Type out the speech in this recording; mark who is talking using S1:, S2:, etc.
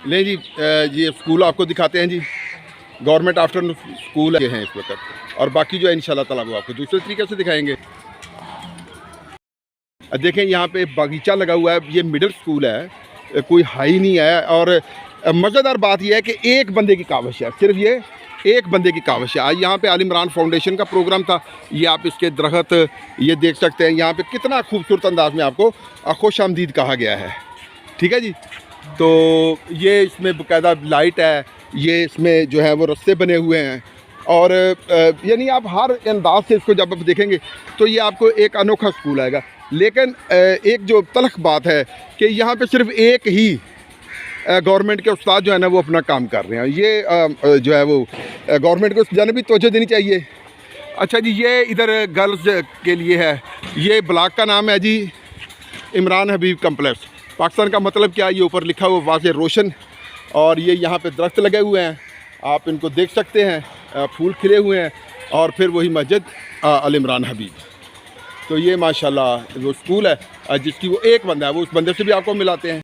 S1: नहीं जी, ये स्कूल आपको दिखाते हैं जी। गवर्नमेंट आफ्टर स्कूल हैं इस वक्त, और बाकी जो है इंशाल्लाह ताला वो आपको दूसरे तरीके से दिखाएंगे। देखें यहाँ पे बागीचा लगा हुआ है, ये मिडिल स्कूल है, कोई हाई नहीं है। और मज़ेदार बात यह है कि एक बंदे की काविश है, सिर्फ ये एक बंदे की काविश है। आज यहाँ पे आल इमरान फाउंडेशन का प्रोग्राम था, ये आप इसके दरख्त ये देख सकते हैं। यहाँ पे कितना खूबसूरत अंदाज में आपको खुश आमदीद कहा गया है, ठीक है जी। तो ये इसमें बाकायदा लाइट है, ये इसमें जो है वो रास्ते बने हुए हैं, और यानी आप हर अंदाज से इसको जब आप देखेंगे तो ये आपको एक अनोखा स्कूल आएगा। लेकिन एक जो तलख बात है कि यहाँ पे सिर्फ एक ही गवर्नमेंट के उस्ताद जो है ना वो अपना काम कर रहे हैं। ये जो है वो गवर्नमेंट को इस जानिब भी तवज्जो देनी चाहिए। अच्छा जी, ये इधर गर्ल्स के लिए है, ये ब्लॉक का नाम है जी इमरान हबीब कम्प्लेक्स। पाकिस्तान का मतलब क्या, ये ऊपर लिखा हुआ वाज़े रोशन। और ये यहाँ पे दरख्त लगे हुए हैं, आप इनको देख सकते हैं, फूल खिले हुए हैं, और फिर वही मस्जिद अल इमरान हबीब। तो ये माशाल्लाह वो स्कूल है जिसकी वो एक बंदा है, वो उस बंदे से भी आपको मिलाते हैं।